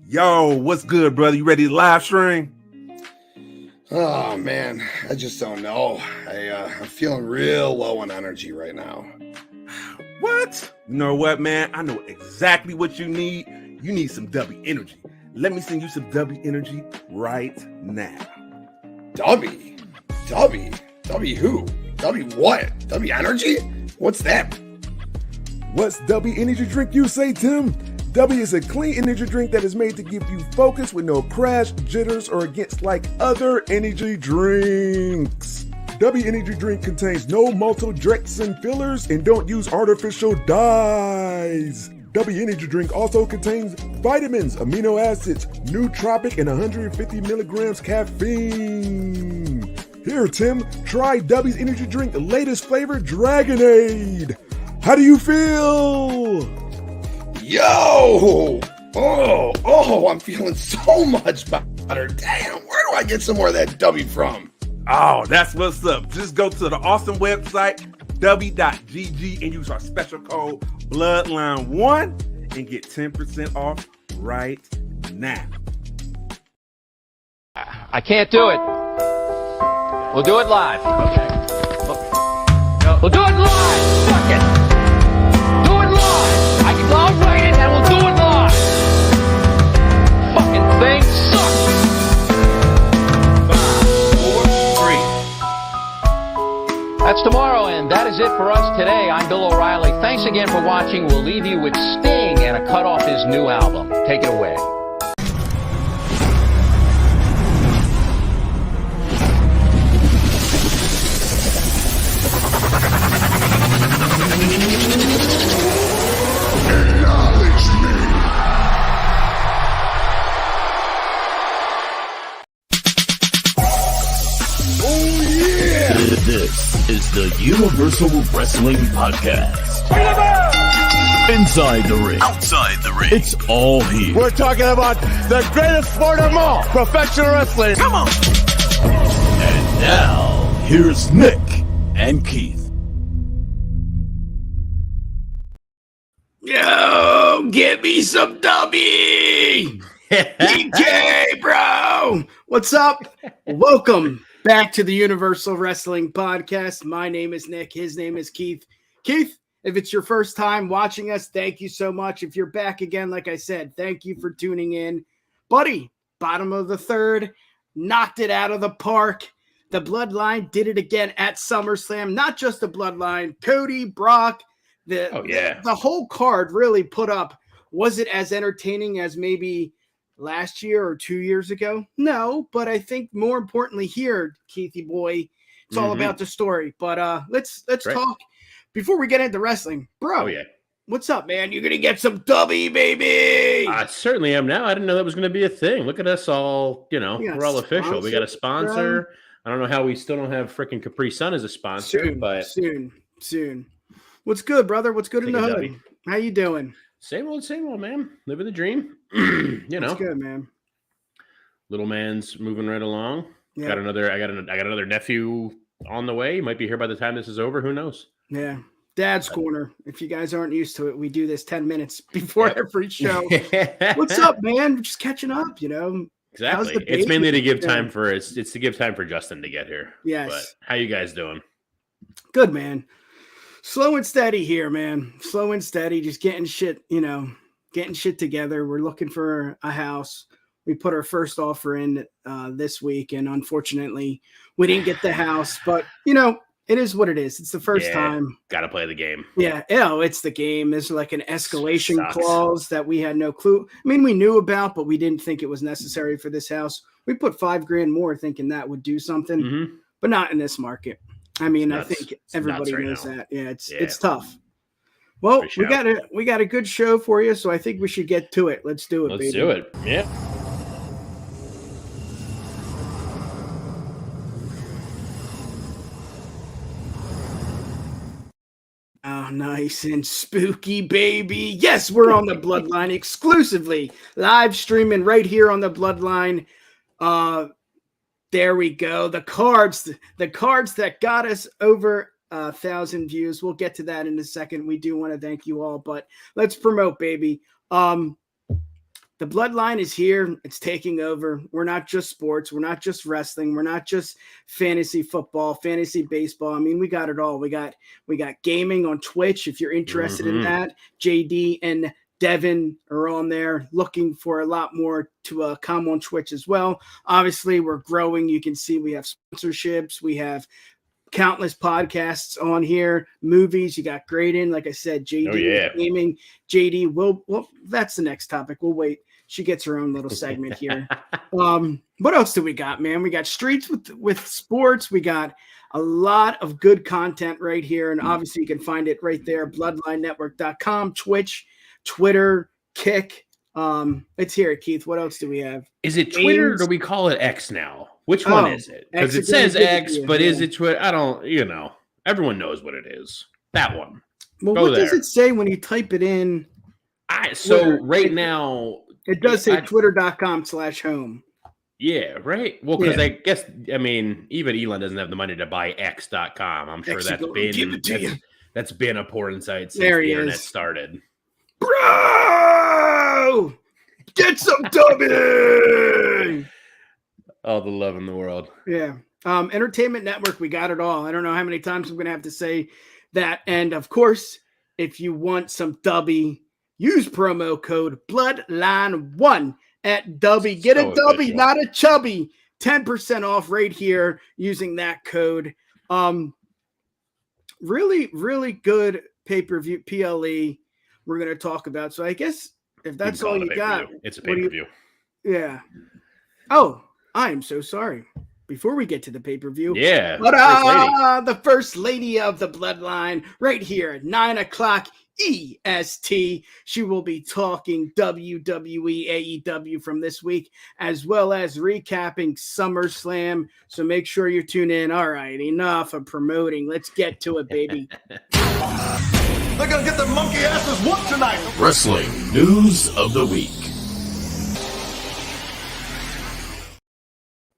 Yo, what's good, brother? You ready to live stream? Oh man, I just don't know. I'm feeling real low on energy right now. What? You know what, man? I know exactly what you need. You need some W energy. Let me send you some W energy right now. W who? W what? W energy? What's that? What's W energy drink, you say, Tim? W is a clean energy drink that is made to give you focus with no crash, jitters, or against like other energy drinks. W energy drink contains no maltodextrin fillers and don't use artificial dyes. W energy drink also contains vitamins, amino acids, nootropic, and 150 milligrams caffeine. Here, Tim, try W's energy drink latest flavor, Dragonade. How do you feel? Yo! I'm feeling so much better. Damn, where do I get some more of that W from? Oh, that's what's up. Just go to the awesome website, w.gg, and use our special code Bloodline1 and get 10% off right now. I can't do it. We'll do it live. Okay. We'll do it live. Fuck it. Do it live. I'll write it and we'll do it live. Fucking thing sucks. 5, 4, 3. That's tomorrow, and that is it for us today. I'm Bill O'Reilly. Thanks again for watching. We'll leave you with Sting and a cut off his new album. Take it away. This is the Universal Wrestling Podcast. Inside the ring. Outside the ring. It's all here. We're talking about the greatest sport of all, professional wrestling. Come on! And now, here's Nick and Keith. Yo, get me some W! DK, bro! What's up? Welcome back to the Universal Wrestling Podcast. My name is Nick. His name is Keith. Keith, if it's your first time watching us, thank you so much. If you're back again, like I said, thank you for tuning in. Buddy, bottom of the third, knocked it out of the park. The Bloodline did it again at SummerSlam. Not just the Bloodline, Cody, Brock, the whole card really put up. Was it as entertaining as maybe last year or 2 years ago? No, but I think more importantly here, Keithy boy, it's all about the story. But let's talk before we get into wrestling. Bro, what's up, man? You're going to get some W, baby. I certainly am now. I didn't know that was going to be a thing. Look at us all, we're all official. We got a sponsor. Bro. I don't know how we still don't have freaking Capri Sun as a sponsor. Soon. What's good, brother? What's good in the hood? How you doing? Same old, man. Living the dream. That's good, man. Little man's moving right along. Yeah. I got another nephew on the way. He might be here by the time this is over. Who knows? Yeah. Dad's Corner. If you guys aren't used to it, we do this 10 minutes before every show. What's up, man? We're just catching up, Exactly. It's mainly to give time for it's to give time for Justin to get here. Yes. But how you guys doing? Good, man. Slow and steady here, man. Slow and steady, just getting shit together. We're looking for a house. We put our first offer in this week, and unfortunately, we didn't get the house. But, it is what it is. It's the first time. Got to play the game. Yeah, it's the game. There's like an escalation clause that we had no clue. I mean, we knew about, but we didn't think it was necessary for this house. We put $5,000 more thinking that would do something, but not in this market. I mean, I think everybody knows that. Yeah, it's tough. Well, we got a good show for you, so I think we should get to it. Let's do it, baby. Let's do it. Yeah. Oh, nice and spooky, baby. Yes, we're on the Bloodline exclusively. Live streaming right here on the Bloodline. There we go. The cards that got us over 1,000 views. We'll get to that in a second. We do want to thank you all, but let's promote, baby. the Bloodline is here. It's taking over. We're not just sports. We're not just wrestling. We're not just fantasy football, fantasy baseball. I mean, we got it all. We got gaming on Twitch. If you're interested in that, JD and Devin are on there looking for a lot more to come on Twitch as well. Obviously, we're growing. You can see we have sponsorships. We have countless podcasts on here, movies. You got Graydon, like I said, JD gaming. JD will. Well, that's the next topic. We'll wait. She gets her own little segment here. What else do we got, man? We got streets with sports. We got a lot of good content right here, and obviously you can find it right there. BloodlineNetwork.com, Twitch, Twitter, Kick. It's here, Keith. What else do we have? Is it Twitter or do we call it X now? Which one is it? Because it says X, but is it Twitter? I don't, everyone knows what it is. That one. Well, what does it say when you type it in? Right now, it does say twitter.com/home. Yeah, right. Well, because I guess, even Elon doesn't have the money to buy X.com. I'm sure that's been a porn site since the internet started. Bro! Get some dubbing! All the love in the world. Yeah. Entertainment Network, we got it all. I don't know how many times I'm going to have to say that. And, of course, if you want some dubby, use promo code Bloodline1 at Dubby. Get a Dubby, not a chubby. 10% off right here using that code. Really, really good pay-per-view PLE we're going to talk about. So I guess if that's all you got. It's a pay-per-view. Yeah. Oh, I am so sorry. Before we get to the pay-per-view. Yeah. The first lady of the Bloodline right here at 9 o'clock EST. She will be talking WWE, AEW from this week, as well as recapping SummerSlam. So make sure you tune in. All right, enough of promoting. Let's get to it, baby. They're going to get their monkey asses whooped tonight. Wrestling News of the Week.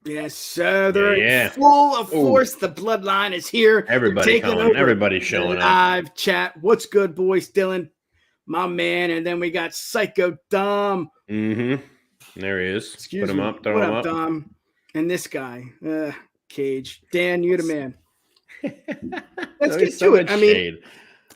Yes, sir. They're full of force. The Bloodline is here. Everybody coming. Everybody's showing up. Live chat. What's good, boys? Dylan, my man. And then we got Psycho Dom. Mm-hmm. There he is. Put him up. Throw him up. Dom? And this guy, Cage. Dan, you the man. Let's get to it.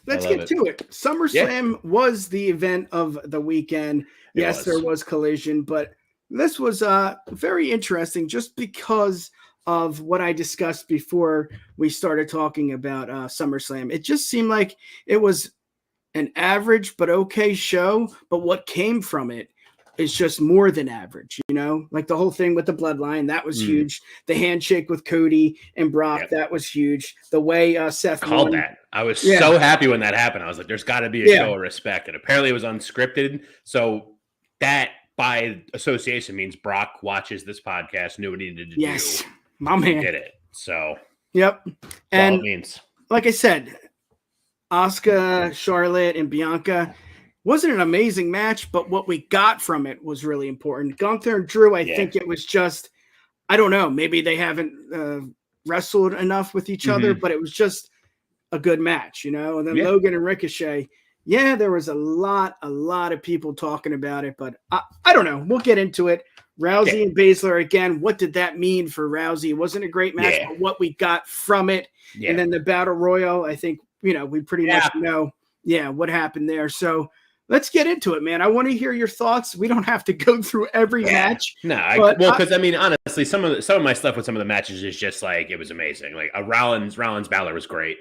Let's get to it. SummerSlam was the event of the weekend. There was Collision, but this was very interesting just because of what I discussed before we started talking about SummerSlam. It just seemed like it was an average but okay show, but what came from it is just more than average, like the whole thing with the Bloodline, that was huge. The handshake with Cody and Brock, that was huge. The way Seth called that. I was so happy when that happened. I was like, there's got to be a show of respect. And apparently it was unscripted. So that by association means Brock watches this podcast, knew what he needed to do. Yes, my man. Did it. So, yep. And all it means. Like I said, Asuka, Charlotte, and Bianca wasn't an amazing match, but what we got from it was really important. Gunther and Drew, I think it was just, I don't know, maybe they haven't wrestled enough with each other, but it was just a good match, And then Logan and Ricochet, there was a lot of people talking about it, but I don't know. We'll get into it. Rousey and Baszler again. What did that mean for Rousey? It wasn't a great match, but what we got from it. And then the Battle Royal, I think, we pretty much know, what happened there. So let's get into it, man. I want to hear your thoughts. We don't have to go through every match. No, because honestly, some of my stuff with some of the matches is just like it was amazing. Like a Rollins Balor was great.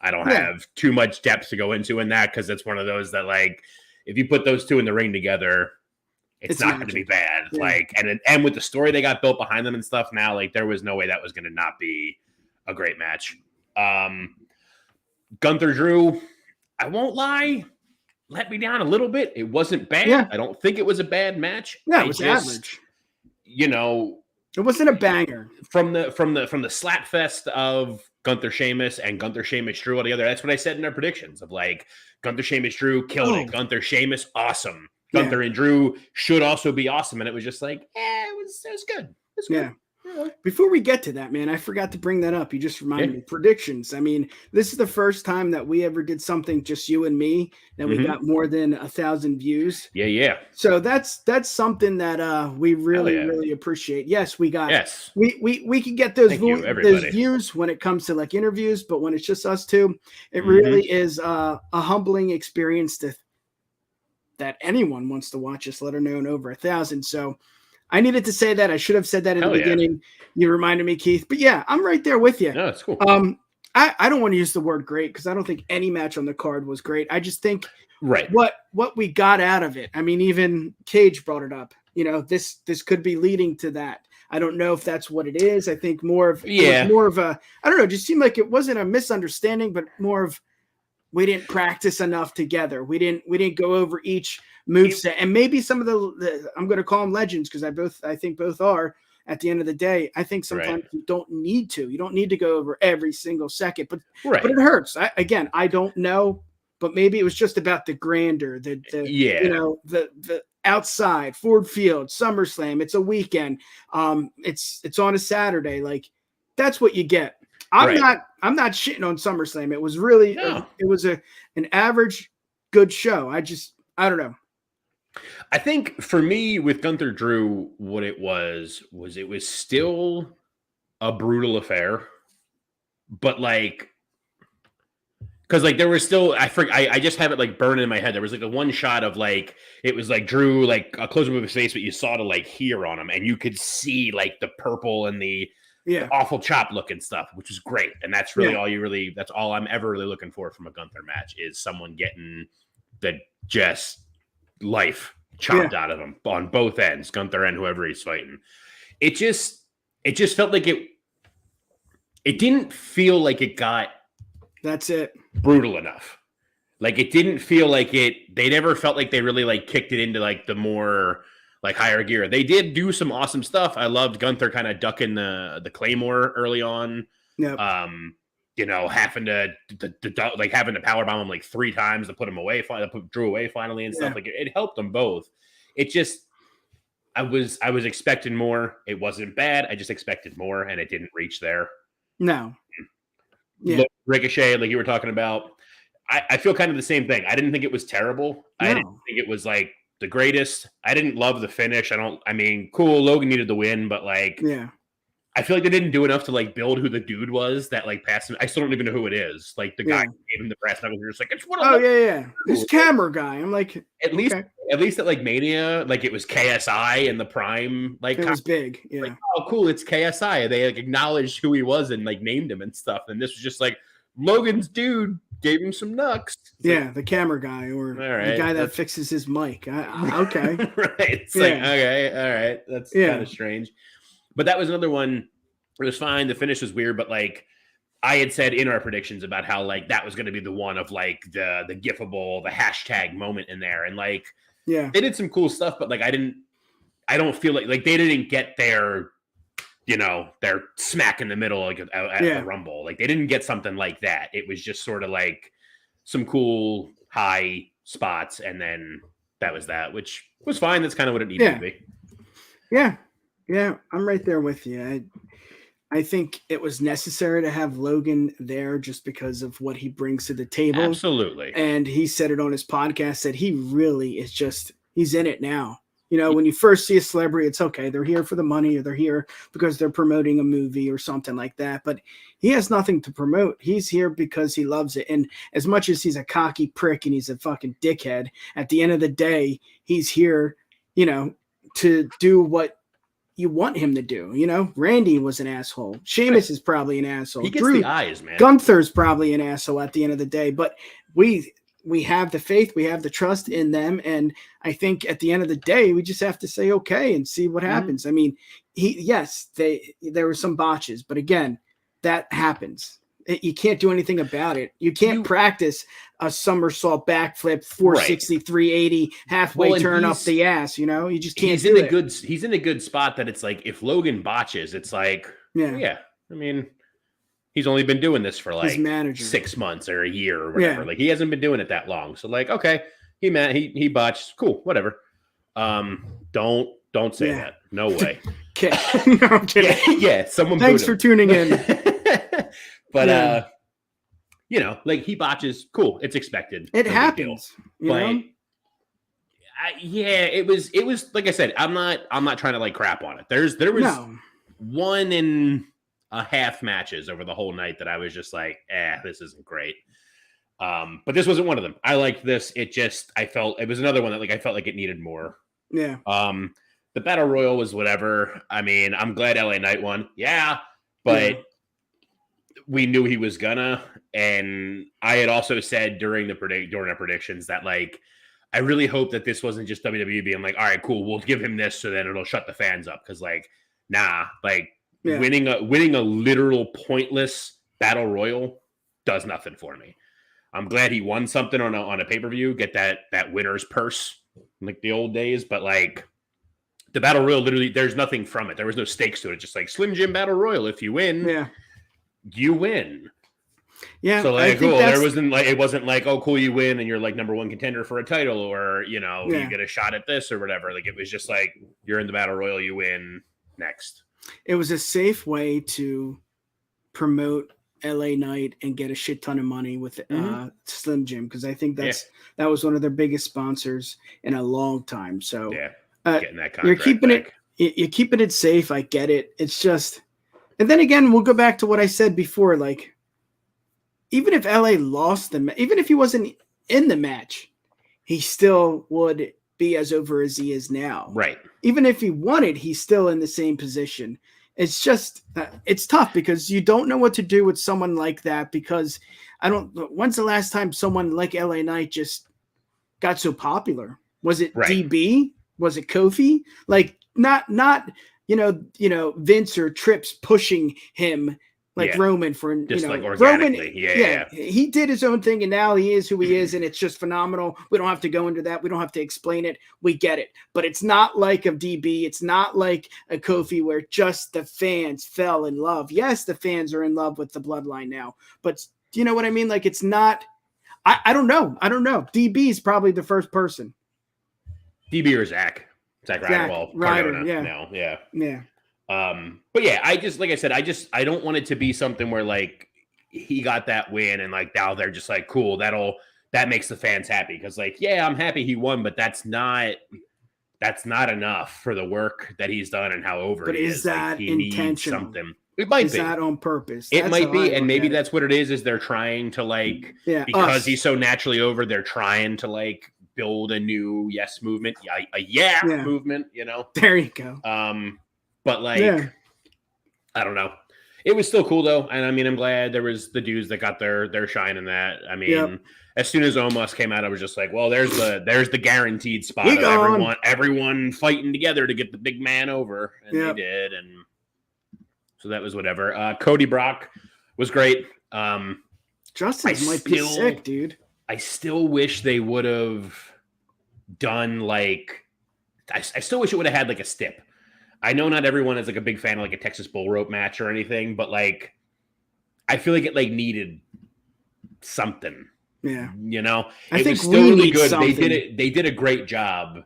I don't have too much depth to go into in that because it's one of those that like if you put those two in the ring together, it's not going to be bad. Yeah. Like and with the story they got built behind them and stuff now, like there was no way that was going to not be a great match. Gunther Drew, I won't lie, let me down a little bit. It wasn't bad. Yeah. I don't think it was a bad match. Yeah, it was average. It wasn't a banger. From the slap fest of Gunther Sheamus and Gunther Sheamus Drew altogether. That's what I said in our predictions of like Gunther Sheamus Drew killed it. Gunther Sheamus awesome. Gunther and Drew should also be awesome. And it was just like, it was good. It was good. Yeah. Before we get to that, man, I forgot to bring that up. You just reminded me. Predictions. I mean, this is the first time that we ever did something just you and me that we got more than 1,000 views. Yeah. So that's something that we really appreciate. Yes, we got. Yes, we can get those views when it comes to like interviews, but when it's just us two, it really is a humbling experience that anyone wants to watch us, let alone over 1,000. So. I needed to say that. I should have said that in the beginning. You reminded me, Keith. But yeah, I'm right there with you. No, it's cool. I don't want to use the word great because I don't think any match on the card was great. I just think what we got out of it. I mean, even Cage brought it up. You know, this could be leading to that. I don't know if that's what it is. I think more of a I don't know. It just seemed like it wasn't a misunderstanding, but more of we didn't practice enough together. We didn't go over each moveset, and maybe some of the I'm going to call them legends because I think both are. At the end of the day, I think sometimes you don't need to. You don't need to go over every single second, but it hurts. I don't know, but maybe it was just about the grandeur, the outside Ford Field, SummerSlam. It's a weekend. It's on a Saturday. Like that's what you get. I'm not shitting on SummerSlam. It was really it was an average good show. I don't know. I think for me with Gunther Drew, what it was still a brutal affair, but like, because like there was still I just have it like burning in my head. There was like a one shot of like it was like Drew like a close up of his face, but you saw to like here on him, and you could see like the purple and the awful chop looking stuff, which is great, and that's really that's all I'm ever really looking for from a Gunther match is someone getting the just life chopped out of him on both ends, Gunther and whoever he's fighting. It just felt like it didn't feel like it got brutal enough. Like it didn't feel like they never felt like they really like kicked it into like the more like higher gear. They did do some awesome stuff. I loved Gunther kind of ducking the Claymore early on. Yep. You know, having to powerbomb him like 3 times to put him away, put Drew away finally and stuff. Like it helped them both. It just, I was expecting more. It wasn't bad. I just expected more, and it didn't reach there. No. Yeah. Look, Ricochet, like you were talking about, I feel kind of the same thing. I didn't think it was terrible. No. I didn't think it was like the greatest. I didn't love the finish. Cool. Logan needed the win, but like, I feel like they didn't do enough to like build who the dude was that like passed him. I still don't even know who it is. Like the guy who gave him the brass knuckles. You're just like, it's one of this camera guy. I'm like, at least at like Mania, like it was KSI in the prime. Like it was big. Yeah. Like, oh, cool. It's KSI. They like acknowledged who he was and like named him and stuff. And this was just like Logan's dude gave him some knucks. The camera guy or the guy that fixes his mic. Okay. Right. It's like, okay. All right. That's kind of strange. But that was another one. It was fine. The finish was weird, but like I had said in our predictions about how like that was going to be the one of like the gifable, the hashtag moment in there, and like they did some cool stuff, but like I don't feel like they didn't get their smack in the middle like at the Rumble. Like they didn't get something like that. It was just sort of like some cool high spots, and then that was that, which was fine. That's kind of what it needed to be. Yeah, I'm right there with you. I think it was necessary to have Logan there just because of what he brings to the table. Absolutely. And he said it on his podcast that he really is he's in it now. You know, when you first see a celebrity, it's okay. They're here for the money or they're here because they're promoting a movie or something like that. But he has nothing to promote. He's here because he loves it. And as much as he's a cocky prick and he's a fucking dickhead, at the end of the day, he's here, to do what you want him to do. Randy was an asshole. Sheamus is probably an asshole. He gets the eyes, man. Gunther's probably an asshole at the end of the day, but we have the faith, we have the trust in them, and I think at the end of the day, we just have to say okay and see what happens. I mean, there were some botches, but again, that happens. You can't do anything about it. You can't practice a somersault backflip, 460, 380, halfway turn up the ass. You just can't do it. He's in a good spot that it's like if Logan botches, it's like, I mean, he's only been doing this for like 6 months or a year or whatever. Yeah. Like he hasn't been doing it that long. So like, okay, he botched. Cool, whatever. Don't say that. No way. kick. No, I'm kidding. Yeah. Someone. Thanks for tuning in. But you know, like he botches. Cool. It's expected. It happens. But it was like I said. I'm not trying to like crap on it. There was 1.5 matches over the whole night that I was just like, this isn't great. But this wasn't one of them. I liked this. I felt it was another one that like I felt like it needed more. Yeah. The Battle Royal was whatever. I mean, I'm glad LA Knight won. Yeah, but we knew he was gonna. And I had also said during our predictions that like I really hope that this wasn't just WWE being like, all right, cool, we'll give him this so then it'll shut the fans up. Because like, nah, like winning a literal pointless Battle Royal does nothing for me. I'm glad he won something on a pay-per-view, get that winner's purse like the old days, but like the Battle Royal, literally, there's nothing from it. There was no stakes to it. Just like Slim Jim Battle Royal. If you win, you win. Yeah. So like, cool. It wasn't like, oh, cool, you win and you're like number one contender for a title, or you know, you get a shot at this or whatever. Like it was just like you're in the Battle Royal, you win. Next. It was a safe way to promote LA Knight and get a shit ton of money with Slim Jim, because I think that was one of their biggest sponsors in a long time. So getting that contract, you're keeping it safe. I get it. It's just, and then again, we'll go back to what I said before. Like, even if LA lost even if he wasn't in the match, he still would be as over as he is now. Right. Even if he won it, he's still in the same position. It's just, it's tough because you don't know what to do with someone like that, because when's the last time someone like LA Knight just got so popular? Was it DB? Was it Kofi? Like not, Vince or Trips pushing him like Roman for, just like organically. Roman, he did his own thing and now he is who he is, and it's just phenomenal. We don't have to go into that. We don't have to explain it. We get it. But it's not like a DB. It's not like a Kofi where just the fans fell in love. Yes, the fans are in love with the Bloodline now, but you know what I mean? Like, it's not, I don't know. DB is probably the first person. DB or Zach Ryder. Yeah. But yeah, I just, like I said, I don't want it to be something where like he got that win and like now they're just like, cool, that makes the fans happy. Cause like, yeah, I'm happy he won, but that's not enough for the work that he's done and how over he is. Is that like, he intentional? Needs something. It might be. Is that on purpose? It might be. And maybe that's what it is they're trying to like, because he's so naturally over, they're trying to like build a new movement, movement, you know? There you go. But like, I don't know. It was still cool though, and I mean, I'm glad there was the dudes that got their shine in that. I mean, as soon as Omos came out, I was just like, well, there's the guaranteed spot of everyone fighting together to get the big man over, and they did, and so that was whatever. Cody Brock was great. Justin might be sick, dude. I still wish they would have done like. I still wish it would have had like a stip. I know not everyone is like a big fan of like a Texas bull rope match or anything, but like I feel like it like needed something. Yeah. You know, I think was still really good. Something. They did a great job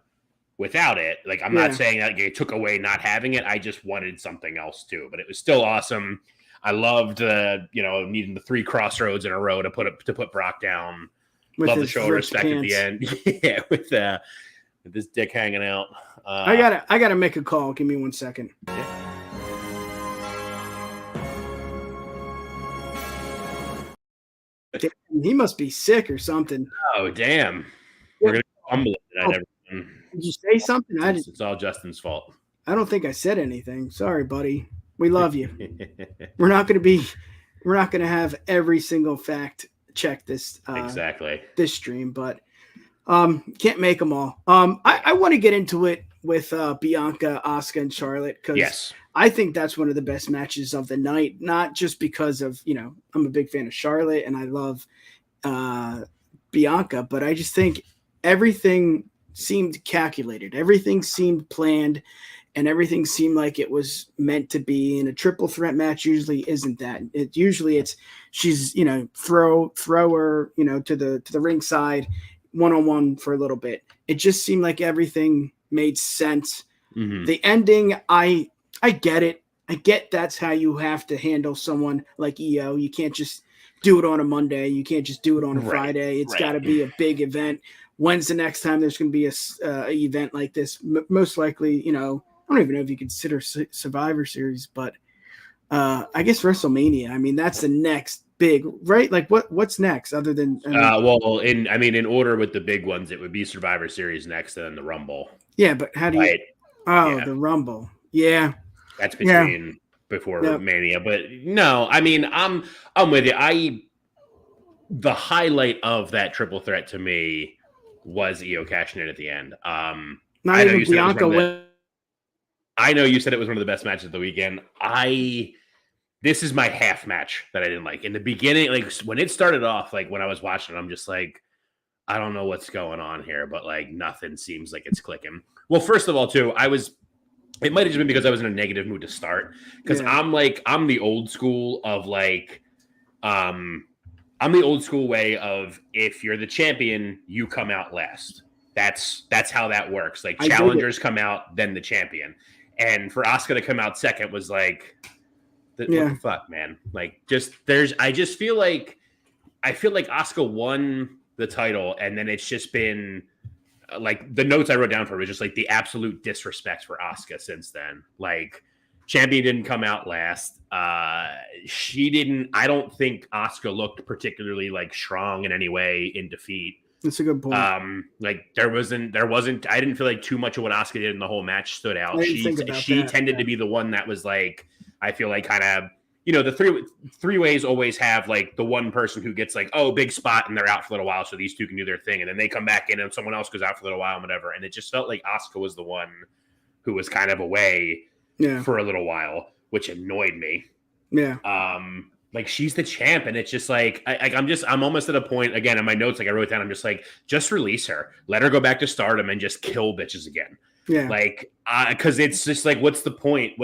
without it. Like I'm not saying that it took away not having it. I just wanted something else too, but it was still awesome. I loved needing the 3 crossroads in a row to put Brock down. Love the show of respect pants. At the end. with this dick hanging out. I gotta make a call. Give me 1 second. Yeah. He must be sick or something. Oh damn! We're gonna humble it tonight, everyone. Did you say something? It's all Justin's fault. I don't think I said anything. Sorry, buddy. We love you. We're not gonna have every single fact check this exactly this stream, but can't make them all. I want to get into it with Bianca, Asuka, and Charlotte, because I think that's one of the best matches of the night, not just because of, I'm a big fan of Charlotte and I love Bianca, but I just think everything seemed calculated. Everything seemed planned and everything seemed like it was meant to be. And a triple threat match usually isn't that. She's, throw her, to the ringside, one-on-one for a little bit. It just seemed like everything made sense. Mm-hmm. The ending, I I get it. I get that's how you have to handle someone like EO. You can't just do it on a Monday. You can't just do it on a Friday. It's got to be a big event. When's the next time there's going to be a event like this? Most likely, I don't even know if you consider Survivor Series, but I guess WrestleMania. I mean, that's the next big, right? Like what's next other than in order with the big ones, it would be Survivor Series next and then the Rumble. Yeah, but how do you the Rumble. Yeah. That's before Mania. But no, I mean, I'm with you. The highlight of that triple threat to me was EO cashing in at the end. I know you said it was one of the best matches of the weekend. This is my half match that I didn't like. In the beginning, like when it started off, like when I was watching it, I'm just like, I don't know what's going on here, but like nothing seems like it's clicking. Well, first of all, too, it might have just been because I was in a negative mood to start. Because I'm the old school of like, I'm the old school way of if you're the champion, you come out last. That's how that works. Like challengers come out, then the champion. And for Asuka to come out second was like, what the fuck, man? Like, I feel like Asuka won the title, and then it's just been like the notes I wrote down for her was just like the absolute disrespect for Asuka since then. Like, champion didn't come out last. She didn't. I don't think Asuka looked particularly like strong in any way in defeat. That's a good point. Like there wasn't. I didn't feel like too much of what Asuka did in the whole match stood out. She tended to be the one that was like, I feel like kind of, the three ways always have like the one person who gets like, oh, big spot and they're out for a little while, so these two can do their thing, and then they come back in and someone else goes out for a little while and whatever. And it just felt like Asuka was the one who was kind of away for a little while, which annoyed me. Yeah. Like she's the champ, and it's just like I'm almost at a point again in my notes, like I wrote down, I'm just like, just release her, let her go back to Stardom and just kill bitches again. Yeah. Like, because it's just like, what's the point?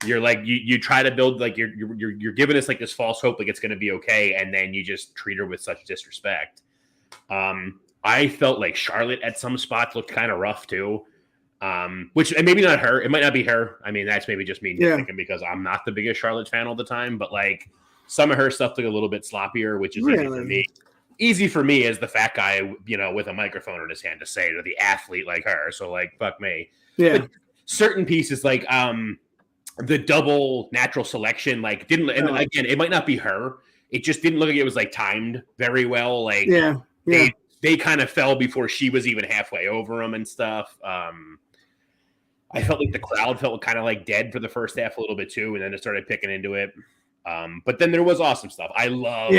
You're like, you try to build like you're giving us like this false hope, like it's going to be okay, and then you just treat her with such disrespect. I felt like Charlotte at some spots looked kind of rough too. Which, and maybe not her. It might not be her. I mean, that's maybe just me thinking because I'm not the biggest Charlotte fan all the time. But like some of her stuff looked a little bit sloppier, which is easy for me. Easy for me as the fat guy, with a microphone in his hand to say to the athlete like her. So like, fuck me. Yeah. But certain pieces like the double natural selection like didn't. And again, it might not be her. It just didn't look like it was like timed very well. Like they kind of fell before she was even halfway over them and stuff. I felt like the crowd felt kind of like dead for the first half a little bit too, and then it started picking into it. But then there was awesome stuff. I love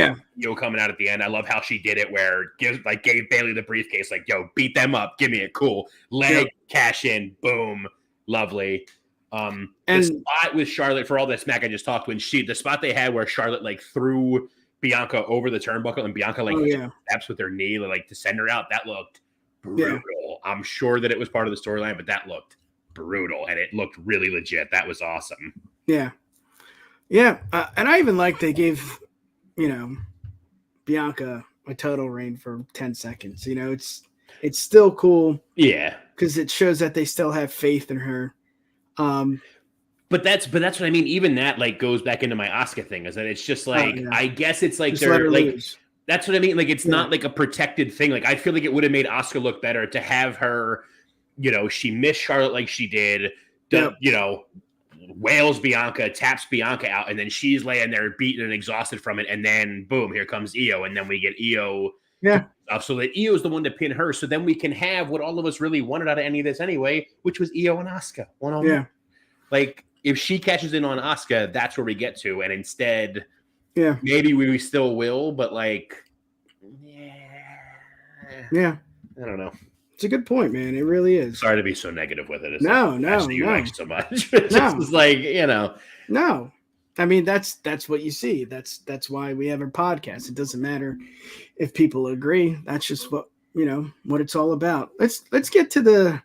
coming out at the end. I love how she did it where gave Bayley the briefcase, like, yo, beat them up, give me it, cool. Leg, cash in, boom, lovely. And the spot with Charlotte for all the smack I just talked when the spot they had where Charlotte like threw Bianca over the turnbuckle and Bianca steps with her knee like to send her out, that looked brutal. I'm sure that it was part of the storyline, but that looked brutal and it looked really legit. That was awesome. And I even like they gave Bianca a title reign for 10 seconds. It's still cool, because it shows that they still have faith in her. But that's what I mean. Even that like goes back into my Asuka thing, is that it's just like I guess it's like they're like lose. That's what I mean. Like it's not like a protected thing. Like I feel like it would have made Asuka look better to have her. She missed Charlotte like she did. Wails Bianca, taps Bianca out, and then she's laying there beaten and exhausted from it. And then boom, here comes Io, and then we get Io. So that Io is the one to pin her. So then we can have what all of us really wanted out of any of this anyway, which was Io and Asuka one-on-one. Like if she catches in on Asuka, that's where we get to. And instead, maybe we still will, but like, I don't know. It's a good point, man. It really is. Sorry to be so negative with it. No. You like so much. It's like, No. I mean, that's what you see. That's why we have a podcast. It doesn't matter if people agree. That's just what it's all about. Let's get to the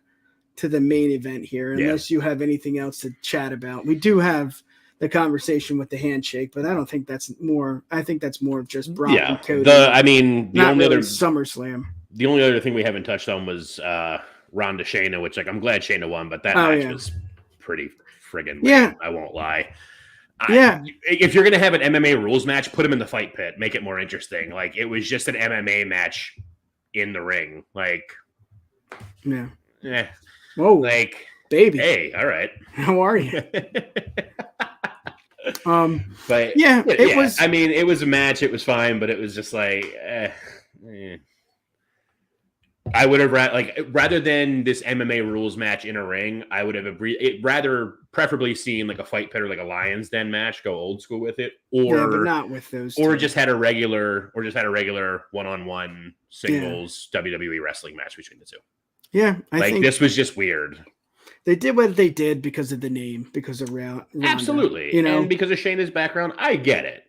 main event here, unless you have anything else to chat about. We do have the conversation with the handshake, but I don't think that's more. I think that's more of just Brock and Cody. The only other SummerSlam. The only other thing we haven't touched on was Ronda Shayna, which like I'm glad Shayna won, but that match was pretty friggin' lame. Yeah. I won't lie. Yeah. If you're gonna have an MMA rules match, put him in the fight pit. Make it more interesting. Like, it was just an MMA match in the ring. Like, Whoa, like, baby. Hey, all right. How are you? But it was. I mean, it was a match. It was fine, but it was just like, I would have rather than this MMA rules match in a ring, I would have rather preferably seen like a fight pit or like a Lions Den match, go old school with it, or but not with those, or two. just had a regular one-on-one singles WWE wrestling match between the two. Yeah, I think this was just weird. They did what they did because of the name, because of Ronda. Absolutely, and because of Shayna's background, I get it.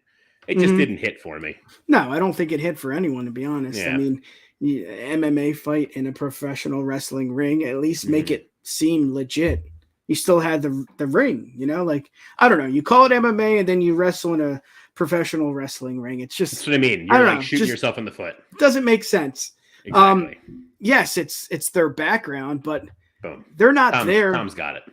It just didn't hit for me. No, I don't think it hit for anyone, to be honest. Yeah. I mean, MMA fight in a professional wrestling ring, at least make it seem legit. You still had the ring, like, I don't know. You call it MMA and then you wrestle in a professional wrestling ring. It's just, that's what I mean. You're like shooting yourself in the foot. It doesn't make sense. Exactly. Yes, it's their background, but boom, they're not there. Tom's got it.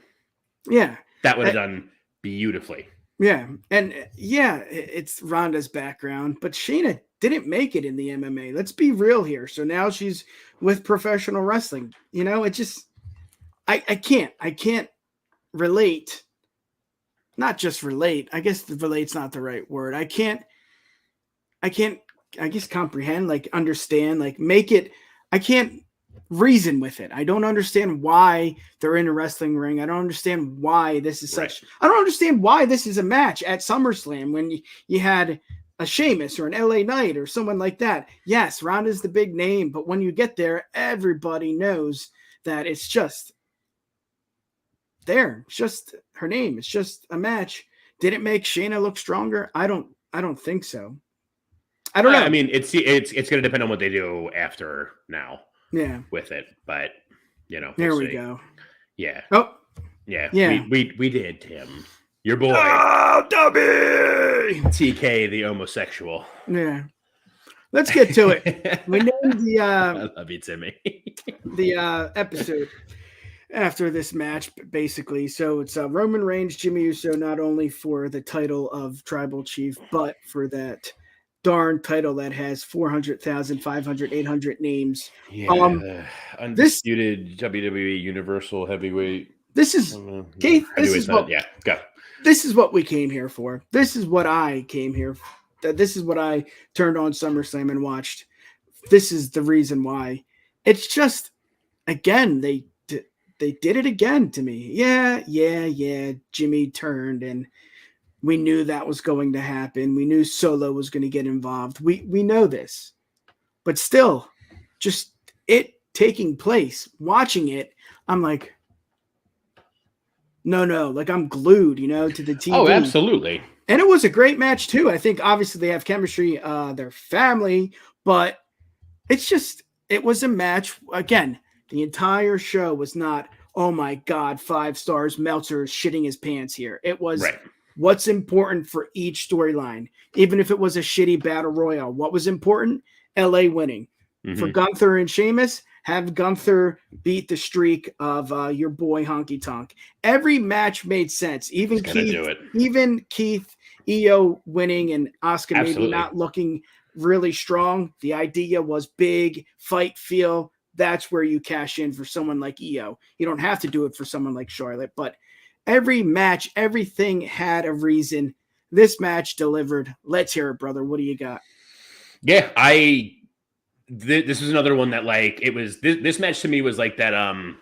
Yeah. That would have done beautifully. Yeah. And it's Ronda's background, but Shayna didn't make it in the MMA. Let's be real here. So now she's with professional wrestling. It just, I can't relate. Not just relate. I guess relate's not the right word. I can't, I guess comprehend, like understand, like make it, I can't reason with it. I don't understand why they're in a wrestling ring. I don't understand why this is such, I don't understand why this is a match at SummerSlam when you had a Sheamus or an LA Knight or someone like that. Yes, Ronda's the big name, but when you get there, everybody knows that it's just there. It's just her name. It's just a match. Did it make Shayna look stronger? I don't think so. I don't know. I mean, it's going to depend on what they do after now. Yeah. With it, but there we go. Yeah. Oh. Yeah. Yeah. We did, Tim. Your boy. Oh, Dubby! TK the homosexual. Yeah. Let's get to it. We named the I love you, Timmy. the episode after this match, basically. So it's Roman Reigns, Jimmy Uso, not only for the title of Tribal Chief, but for that darn title that has 400,000, 500, 800 names. Yeah, undisputed WWE Universal Heavyweight. This is Keith. This is what, go. This is what we came here for. This is what I came here for. This is what I turned on SummerSlam and watched. This is the reason why. It's just, again, they did it again to me. Yeah. Jimmy turned and we knew that was going to happen. We knew Solo was going to get involved. We know this. But still, just it taking place, watching it, I'm like, no, like I'm glued, to the TV. Oh, absolutely. And it was a great match too. I think obviously they have chemistry, their family, but it was a match. Again, the entire show was not, oh my God, 5 stars, Meltzer is shitting his pants here. It was what's important for each storyline. Even if it was a shitty battle royale, what was important? LA winning. Mm-hmm. For Gunther and Sheamus, have Gunther beat the streak of your boy Honky Tonk. Every match made sense. Even Keith, EO winning and Asuka maybe not looking really strong. The idea was big, fight, feel. That's where you cash in for someone like EO. You don't have to do it for someone like Charlotte, but every match, everything had a reason. This match delivered. Let's hear it, brother. What do you got? Yeah, this was another one that it was this match to me was like that. I don't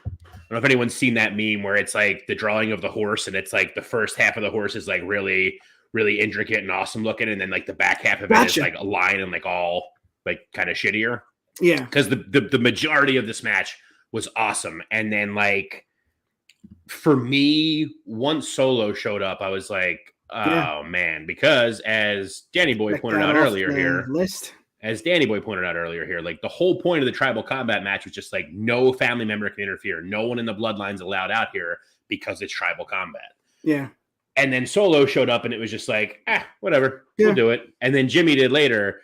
know if anyone's seen that meme where it's like the drawing of the horse and it's like the first half of the horse is like really, really intricate and awesome looking, and then like the back half of it is like a line and like all like kind of shittier. Yeah, because the majority of this match was awesome, and then like for me, once Solo showed up, I was like, oh man, because as Danny Boy pointed out earlier here. As Danny Boy pointed out earlier here, like the whole point of the tribal combat match was just like no family member can interfere. No one in the bloodline's allowed out here because it's tribal combat. Yeah. And then Solo showed up and it was just like, whatever, we'll do it. And then Jimmy did later,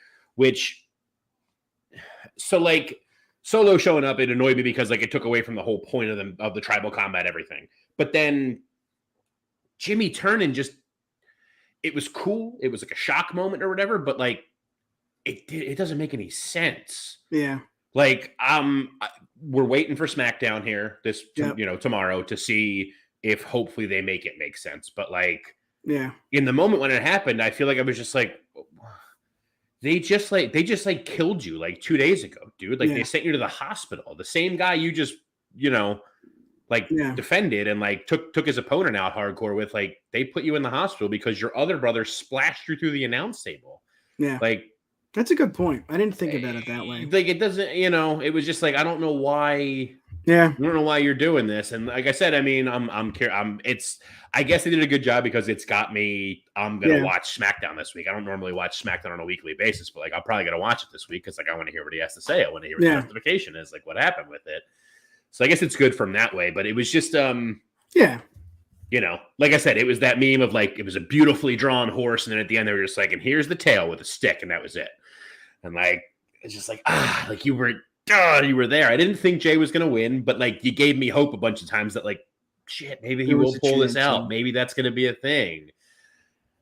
so like Solo showing up, it annoyed me because like it took away from the whole point of the tribal combat, everything. But then Jimmy turning it was cool. It was like a shock moment or whatever, but like it doesn't make any sense. Yeah. Like, we're waiting for SmackDown here tomorrow to see if hopefully they make it make sense. But like, in the moment when it happened, I feel like I was just like, they just killed you like 2 days ago, dude. Like they sent you to the hospital. The same guy you just, defended and like took his opponent out hardcore with, like, they put you in the hospital because your other brother splashed you through the announce table. Yeah. Like, that's a good point. I didn't think about it that way. Like, it doesn't, it was just like, I don't know why. Yeah. I don't know why you're doing this. And like I said, I mean, I guess they did a good job because it's got me, I'm going to watch SmackDown this week. I don't normally watch SmackDown on a weekly basis, but like, I'm probably going to watch it this week because like, I want to hear what he has to say. I want to hear what the justification is, like what happened with it. So I guess it's good from that way, but it was just, like I said, it was that meme of like, it was a beautifully drawn horse. And then at the end, they were just like, and here's the tail with a stick. And that was it. And like, it's just like, like you were there. I didn't think Jay was going to win, but like, you gave me hope a bunch of times that like, shit, maybe he will pull this out. Maybe that's going to be a thing.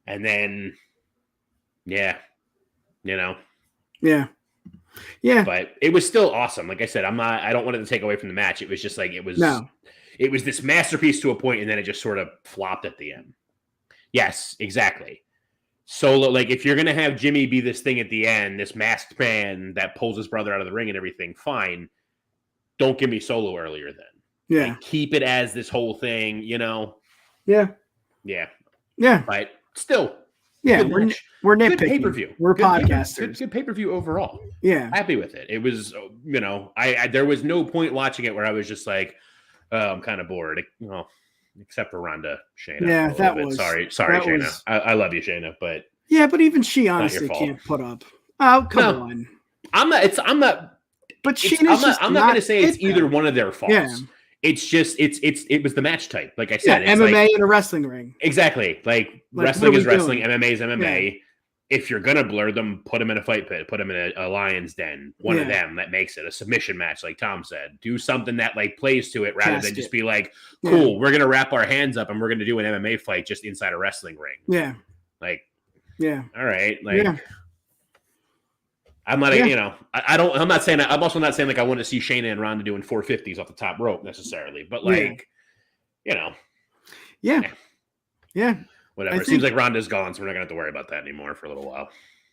And then, Yeah. But it was still awesome. Like I said, I don't want it to take away from the match. It was just like, it was this masterpiece to a point, and then it just sort of flopped at the end. Yes, exactly. Solo, like if you're going to have Jimmy be this thing at the end, this masked man that pulls his brother out of the ring and everything, fine. Don't give me Solo earlier then. Yeah. Like, keep it as this whole thing, Yeah. Yeah. Yeah. But still. Yeah, we're nitpicking. Good pay-per-view. We're podcasters. Good pay-per-view overall. Yeah. Happy with it. It was, there was no point watching it where I was just like, I'm kind of bored. Well, except for Rhonda Shayna. Yeah, that was. Sorry, Shayna. I love you, Shayna, but. Yeah, but even she honestly can't put up. Oh, come on. I'm not. But Shayna's I'm not going to say it's either one of their faults. Yeah. It's just it was the match type. Like I said, it's MMA in a wrestling ring. Exactly. Like wrestling is wrestling, MMA is MMA. Yeah. If you're gonna blur them, put them in a fight pit, put them in a lion's den. One of them that makes it a submission match, like Tom said. Do something that like plays to it rather than just be like, cool, we're gonna wrap our hands up and we're gonna do an MMA fight just inside a wrestling ring. Yeah. Like, all right. Like I'm not, I'm not saying, I'm also not saying like I want to see Shayna and Ronda doing 450s off the top rope necessarily, but like, Yeah. Whatever. It seems like Ronda's gone, so we're not going to have to worry about that anymore for a little while.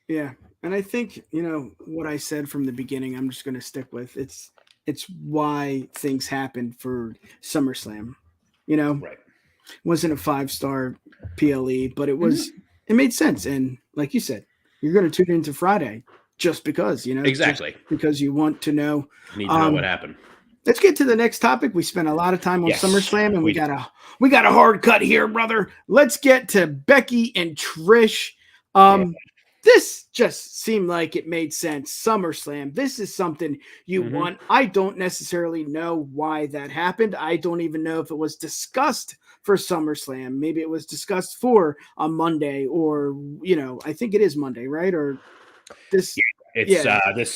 Yeah. And I think, what I said from the beginning, I'm just going to stick with. It's why things happened for SummerSlam. Right. It wasn't a 5-star PLE, but it was, it made sense. And like you said, you're going to tune into Friday. Just because, exactly, because you want to know. Need to know what happened. Let's get to the next topic. We spent a lot of time on SummerSlam, and we got a hard cut here, brother. Let's get to Becky and Trish. This just seemed like it made sense. SummerSlam. This is something you want. I don't necessarily know why that happened. I don't even know if it was discussed for SummerSlam. Maybe it was discussed for a Monday, or I think it is Monday, right? Or this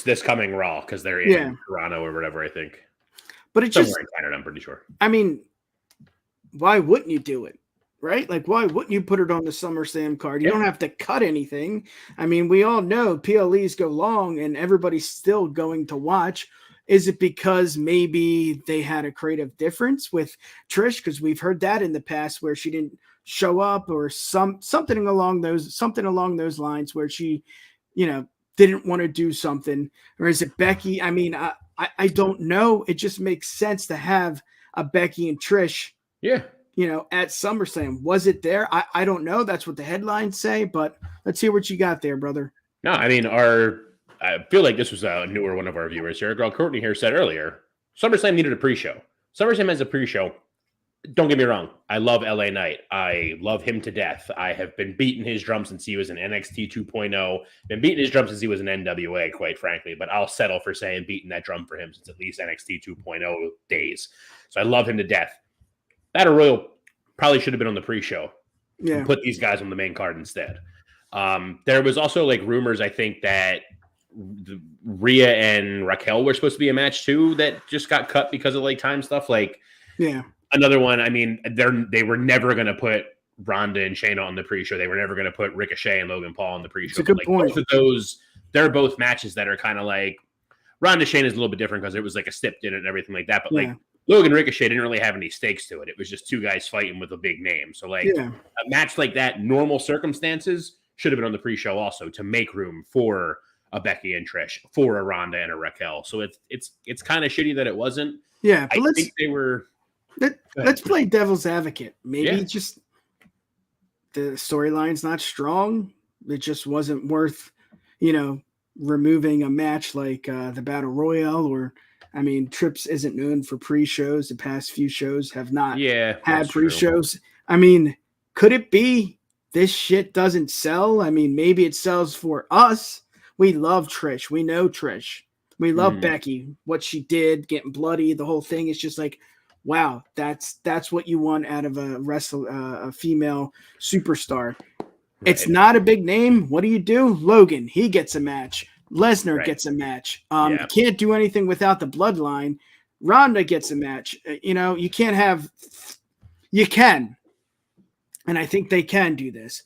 this coming Raw because they're in Toronto or whatever, I think. But it's somewhere in Canada, I'm pretty sure. I mean, why wouldn't you do it, right? Like, why wouldn't you put it on the SummerSlam card? You don't have to cut anything. I mean, we all know PLEs go long and everybody's still going to watch. Is it because maybe they had a creative difference with Trish? Because we've heard that in the past where she didn't show up, or something along those lines where she didn't want to do something. Or is it Becky? I mean, I don't know. It just makes sense to have a Becky and Trish, at SummerSlam. Was it there? I don't know. That's what the headlines say, but let's hear what you got there, brother. No, I mean, I feel like this was a newer one of our viewers here. Girl Courtney here said earlier, SummerSlam needed a pre-show. SummerSlam has a pre-show. Don't get me wrong. I love LA Knight. I love him to death. I have been beating his drum since he was in NXT 2.0. Been beating his drum since he was in NWA, quite frankly. But I'll settle for saying beating that drum for him since at least NXT 2.0 days. So I love him to death. Battle Royal probably should have been on the pre-show. Yeah. And put these guys on the main card instead. There was also like rumors, I think, that Rhea and Raquel were supposed to be a match too that just got cut because of like time stuff. Like, another one, I mean, they were never going to put Ronda and Shayna on the pre-show. They were never going to put Ricochet and Logan Paul on the pre-show. It's a good point. Both of those, they're both matches that are kind of like Ronda Shayna is a little bit different because it was like a step in it and everything like that. But like Logan Ricochet didn't really have any stakes to it. It was just two guys fighting with a big name. So like a match like that, normal circumstances, should have been on the pre-show also to make room for a Becky and Trish, for a Ronda and a Raquel. So it's kind of shitty that it wasn't. Yeah, but I think they were. Let's play devil's advocate. Maybe just the storyline's not strong. It just wasn't worth, removing a match like the Battle Royale. Or, I mean, Trips isn't known for pre-shows. The past few shows have not had pre-shows. True. I mean, could it be this shit doesn't sell? I mean, maybe it sells for us. We love Trish. We know Trish. We love Becky. What she did, getting bloody, the whole thing is just like, wow, that's what you want out of a female superstar. Right. It's not a big name. What do? Logan, he gets a match. Lesnar gets a match. You can't do anything without the bloodline. Ronda gets a match. You can't have. You can, and I think they can do this,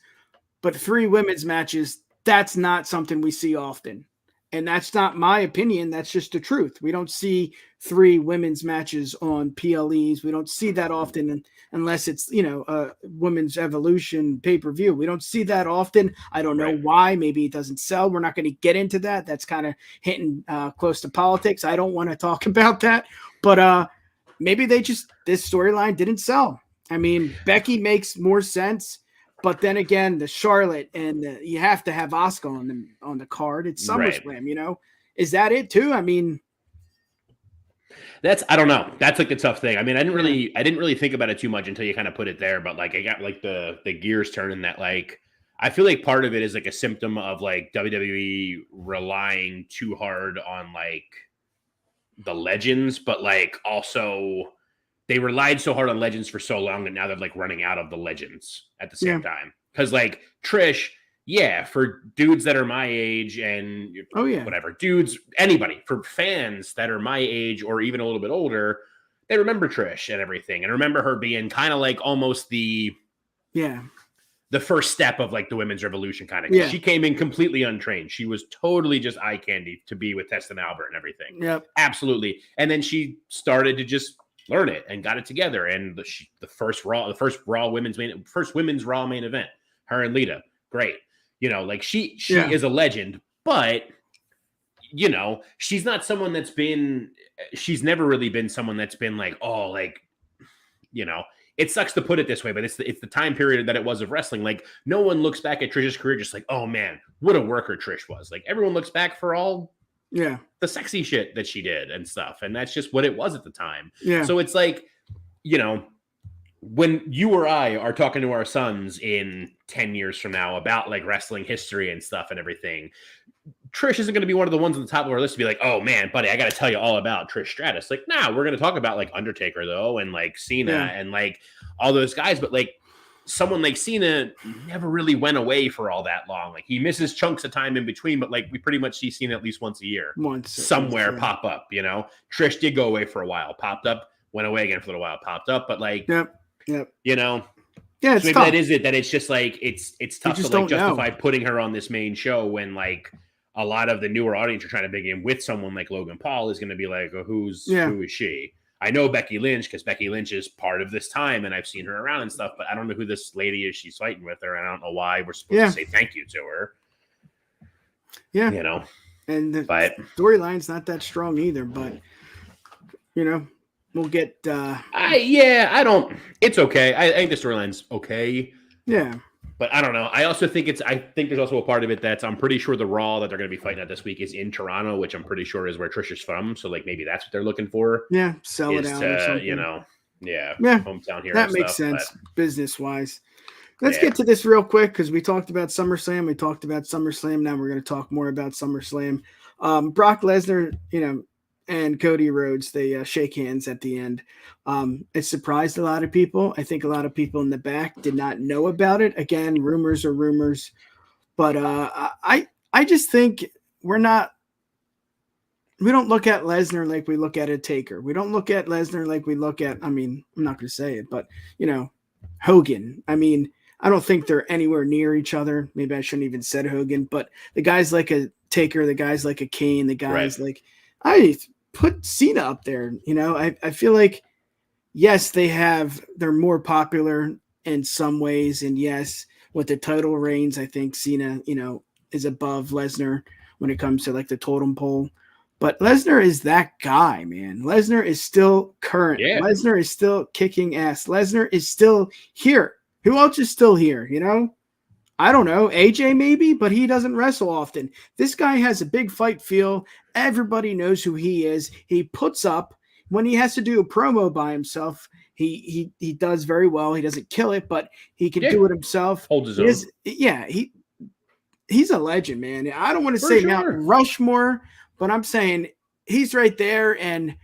but 3 women's matches, that's not something we see often. And that's not my opinion. That's just the truth. We don't see 3 women's matches on PLEs. We don't see that often unless it's, a Women's Evolution pay-per-view. We don't see that often. I don't know why. Maybe it doesn't sell. We're not going to get into that. That's kind of hitting close to politics. I don't want to talk about that. But maybe this storyline didn't sell. I mean, Becky makes more sense. But then again, the Charlotte and you have to have Asuka on the card. It's SummerSlam, Is that it too? I mean, I don't know. That's like the tough thing. I mean, I didn't really think about it too much until you kind of put it there. But like, I got like the gears turning that like, I feel like part of it is like a symptom of like WWE relying too hard on like the legends, but like also they relied so hard on legends for so long that now they're like running out of the legends at the same time. Because like Trish, for dudes that are my age and whatever, dudes, anybody, for fans that are my age or even a little bit older, they remember Trish and everything. And remember her being kind of like almost the first step of like the women's revolution kind of. Yeah. She came in completely untrained. She was totally just eye candy to be with Test and Albert and everything. Yep. Absolutely. And then she started to just learn it and got it together. And the first women's Raw main event, her and Lita, great. Like she is a legend, but she's not someone she's never really been someone that's been like, it sucks to put it this way, but it's the time period that it was of wrestling. Like no one looks back at Trish's career just like, oh man, what a worker Trish was. Like everyone looks back for all the sexy shit that she did and stuff. And that's just what it was at the time. Yeah. So it's like, when you or I are talking to our sons in 10 years from now about like wrestling history and stuff and everything, Trish isn't going to be one of the ones on the top of our list to be like, oh man, buddy, I got to tell you all about Trish Stratus. Like, we're going to talk about like Undertaker though. And like Cena and like all those guys. But like someone like Cena never really went away for all that long. Like he misses chunks of time in between, but like we pretty much see Cena at least once a year. Somewhere pop up, Trish did go away for a while, popped up, went away again for a little while, popped up, but like, it's so maybe tough. that is it, that it's just like, it's tough to like justify putting her on this main show when like a lot of the newer audience are trying to begin with someone like Logan Paul is going to be like, oh, who is she? I know Becky Lynch because Becky Lynch is part of this time and I've seen her around and stuff, but I don't know who this lady is she's fighting with her. And I don't know why we're supposed to say thank you to her. Yeah. And the storyline's not that strong either, but we'll get, it's okay. I think the storyline's okay. Yeah. But I don't know. I think there's also a part of it that's, I'm pretty sure the Raw that they're going to be fighting at this week is in Toronto, which I'm pretty sure is where Trish is from. So like maybe that's what they're looking for. Yeah, sell it out or something. Hometown hero. That makes sense business wise. Let's get to this real quick because we talked about SummerSlam. Now we're going to talk more about SummerSlam. Brock Lesnar, and Cody Rhodes, they shake hands at the end. It surprised a lot of people. I think a lot of people in the back did not know about it. Again, rumors are rumors. But I just think we don't look at Lesnar like we look at a Taker. We don't look at Lesnar like we look at, I'm not going to say it, but, Hogan. I don't think they're anywhere near each other. Maybe I shouldn't even said Hogan, but the guys like a Taker, the guys like a Kane, the guys like I put Cena up there. You know, I feel like yes, they're more popular in some ways, and yes, with the title reigns, I think Cena, you know, is above Lesnar when it comes to like the totem pole. But Lesnar is that guy, man. Lesnar is still current. Yeah. Lesnar is still kicking ass. Lesnar is still here. Who else is still here? You know, I don't know. AJ maybe, but he doesn't wrestle often. This guy has a big fight feel. Everybody knows who he is. He puts up when he has to do a promo by himself. He does very well. He doesn't kill it, but he can do it himself. Holds his own. He's a legend, man. I don't want to say Mount Rushmore, but I'm saying he's right there. And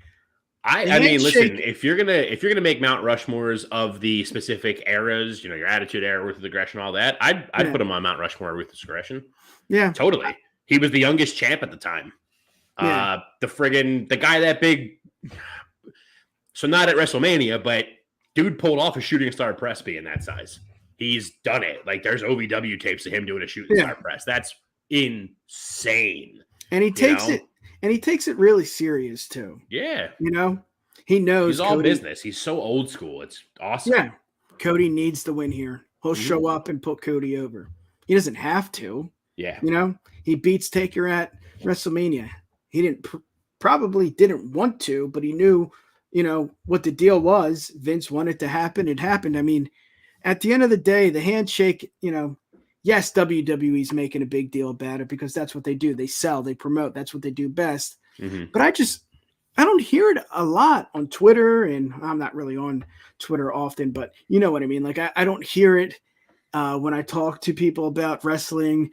I mean, listen, if you're gonna make Mount Rushmores of the specific eras, you know, your Attitude Era, Ruthless Aggression, all that, I'd put him on Mount Rushmore, Ruthless Aggression. Yeah, totally. He was the youngest champ at the time. Yeah. The guy that big. So not at WrestleMania, but dude pulled off a shooting star press being that size. He's done it. Like there's OVW tapes of him doing a shooting star press. That's insane. And he takes it. And he takes it really serious too. Yeah. You know, he knows he's all business. He's so old school. It's awesome. Yeah. Cody needs to win here. He'll show up and put Cody over. He doesn't have to. Yeah. You know, he beats Taker at WrestleMania. He probably didn't want to, but he knew, you know, what the deal was. Vince wanted to happen. It happened. I mean, at the end of the day, the handshake, you know, yes, WWE's making a big deal about it because that's what they do. They sell, they promote. That's what they do best. Mm-hmm. But I don't hear it a lot on Twitter, and I'm not really on Twitter often, but you know what I mean? Like I don't hear it when I talk to people about wrestling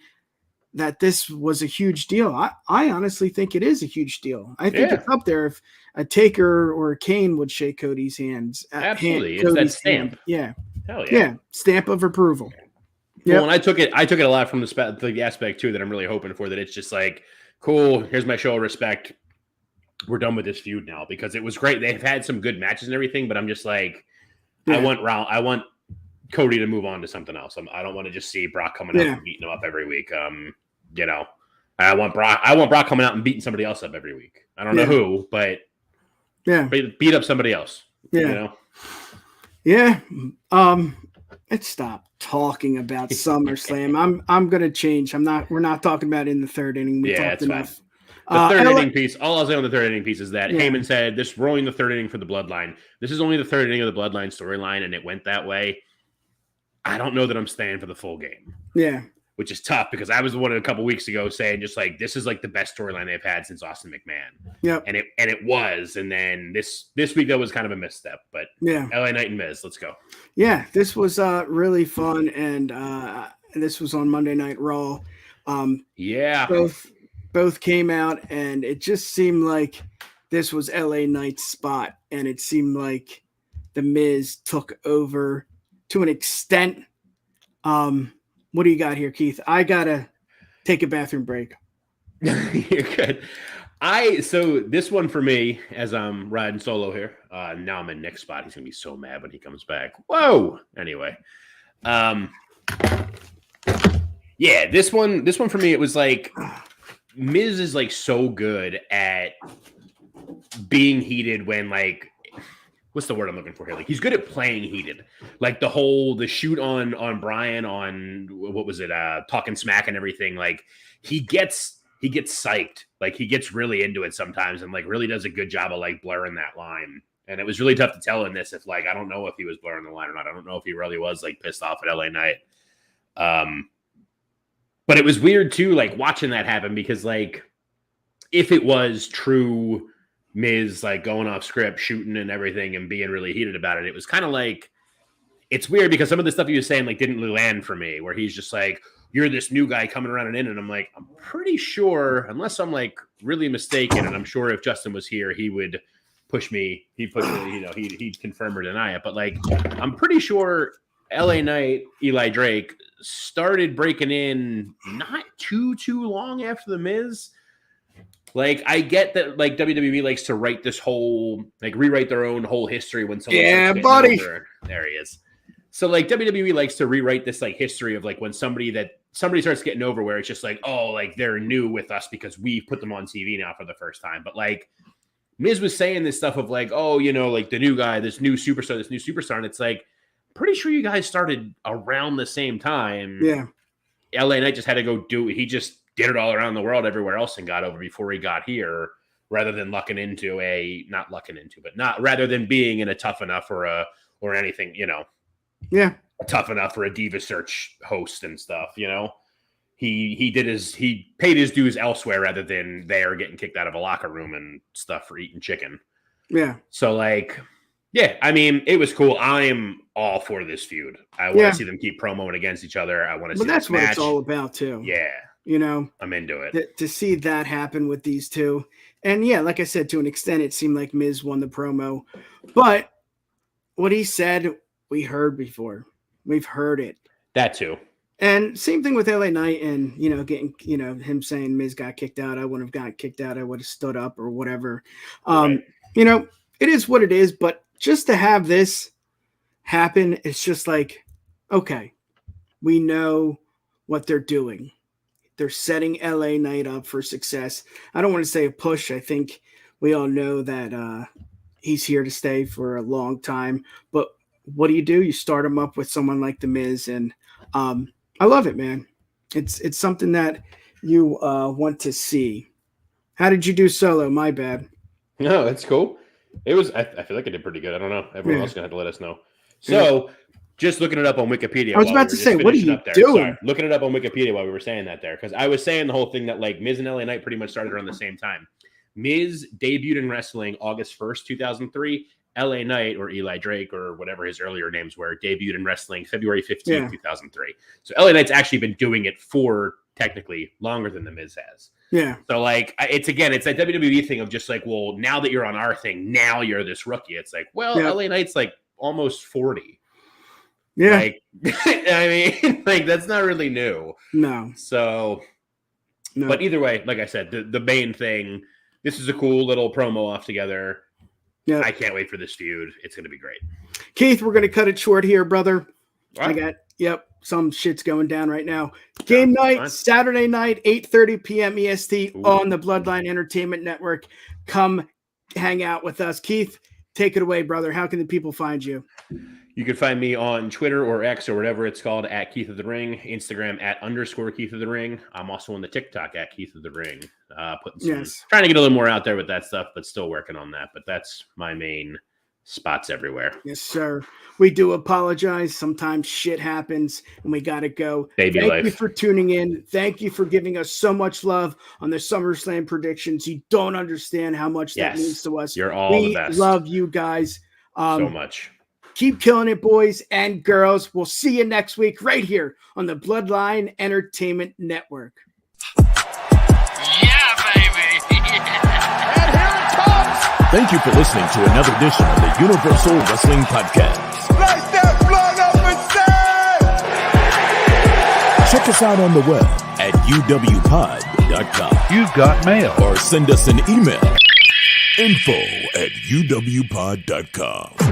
that this was a huge deal. I honestly think it is a huge deal. I think it's up there if a Taker or a Kane would shake Cody's hands. Absolutely. It's that stamp. Hand. Yeah. Hell yeah. Yeah. Stamp of approval. Well, and I took it a lot from the aspect too that I'm really hoping for, that it's just like, cool, here's my show of respect. We're done with this feud now, because it was great. They've had some good matches and everything, but I'm just like, I want Cody to move on to something else. I don't want to just see Brock coming out and beating him up every week. You know, I want Brock coming out and beating somebody else up every week. I don't know who, but beat up somebody else. Yeah. You know? Yeah. Let's stop talking about SummerSlam. I'm gonna change. We're not talking about in the third inning. We talked enough. The third inning piece. All I'll say on the third inning piece is that Heyman said we're only the third inning for the Bloodline. This is only the third inning of the Bloodline storyline, and it went that way. I don't know that I'm staying for the full game. Yeah. Which is tough, because I was the one a couple weeks ago saying just like, this is like the best storyline they've had since Austin McMahon. Yeah. And it was. And then this week that was kind of a misstep, but LA Knight and Miz, let's go. Yeah, this was really fun, and this was on Monday Night Raw. Both came out, and it just seemed like this was LA Knight's spot, and it seemed like the Miz took over to an extent. What do you got here, Keith? I gotta take a bathroom break. You're good. So this one for me, as I'm riding solo here. Now I'm in Nick's spot. He's gonna be so mad when he comes back. Whoa. Anyway, this one for me, it was like Miz is like so good at being heated when like. What's the word I'm looking for here? Like, he's good at playing heated. Like the shoot on Brian on what was it? Talking smack and everything. Like he gets psyched. Like he gets really into it sometimes, and like really does a good job of like blurring that line. And it was really tough to tell in this if like I don't know if he was blurring the line or not. I don't know if he really was like pissed off at LA Knight. But it was weird too, like watching that happen, because like if it was true Miz like going off script, shooting and everything and being really heated about it, it was kind of like, it's weird because some of the stuff he was saying like didn't really land for me, where he's just like, you're this new guy coming around and in, and I'm like, I'm pretty sure, unless I'm like really mistaken, and I'm sure if Justin was here, he would push me, he'd confirm or deny it, but like I'm pretty sure LA Knight, Eli Drake started breaking in not too long after the Miz. Like, I get that, like, WWE likes to write this whole, like, rewrite their own whole history when someone... Yeah, buddy! Over. There he is. So like WWE likes to rewrite this like history of like when somebody starts getting over where it's just like, oh, like they're new with us because we put them on TV now for the first time. But like Miz was saying this stuff of like, oh, you know, like the new guy, this new superstar. And it's like, pretty sure you guys started around the same time. Yeah. LA Knight just had to go do it. He just did it all around the world everywhere else and got over before he got here, rather than rather than being in a Tough Enough or anything, you know. Yeah. Tough Enough for a Diva Search host and stuff, you know. He paid his dues elsewhere rather than there getting kicked out of a locker room and stuff for eating chicken. Yeah. So like, yeah, I mean, it was cool. I am all for this feud. I want to see them keep promoting against each other. I want to see that's what match. it's all about too. Yeah. You know, I'm into it. To see that happen with these two. And yeah, like I said, to an extent, it seemed like Miz won the promo. But what he said, we heard before. We've heard it. That too. And same thing with LA Knight and, you know, getting, you know, him saying Miz got kicked out. I wouldn't have gotten kicked out. I would have stood up or whatever. Right. You know, it is what it is. But just to have this happen, it's just like, okay, we know what they're doing. They're setting LA Knight up for success. I don't want to say a push. I think we all know that he's here to stay for a long time. But what do? You start him up with someone like The Miz. And I love it, man. It's something that you want to see. How did you do solo? My bad. No, that's cool. It was. I feel like I did pretty good. I don't know. Everyone else is gonna have to let us know. So, just looking it up on Wikipedia. I was about to say, what are you doing? Sorry, looking it up on Wikipedia while we were saying that there, because I was saying the whole thing that like Miz and LA Knight pretty much started around the same time. Miz debuted in wrestling August 1st, 2003. LA Knight, or Eli Drake, or whatever his earlier names were, debuted in wrestling February 15th, 2003. So LA Knight's actually been doing it for technically longer than The Miz has. Yeah. So like, it's that WWE thing of just like, well, now that you're on our thing, now you're this rookie. It's like, well, LA Knight's like almost 40. Yeah. Like, I mean, like that's not really new. No. So, no. But either way, like I said, the main thing, this is a cool little promo off together. Yeah. I can't wait for this feud. It's going to be great. Keith, we're going to cut it short here, brother. Right. I got, some shit's going down right now. Game night, fine. Saturday night, 8:30 p.m. EST on the Bloodline Entertainment Network. Come hang out with us. Keith, take it away, brother. How can the people find you? You can find me on Twitter or X or whatever it's called at Keith of the Ring, Instagram at _Keith of the Ring. I'm also on the TikTok at Keith of the Ring. Trying to get a little more out there with that stuff, but still working on that. But that's my main spots everywhere. Yes, sir. We do apologize. Sometimes shit happens and we got to go. Thank you for tuning in. Thank you for giving us so much love on the SummerSlam predictions. You don't understand how much that means to us. You're all the best. We love you guys. So much. Keep killing it, boys and girls. We'll see you next week right here on the Bloodline Entertainment Network. Yeah, baby. And here it comes. Thank you for listening to another edition of the Universal Wrestling Podcast. Slice that blood up and say! Check us out on the web at UWPod.com. You've got mail. Or send us an email, info@UWPod.com.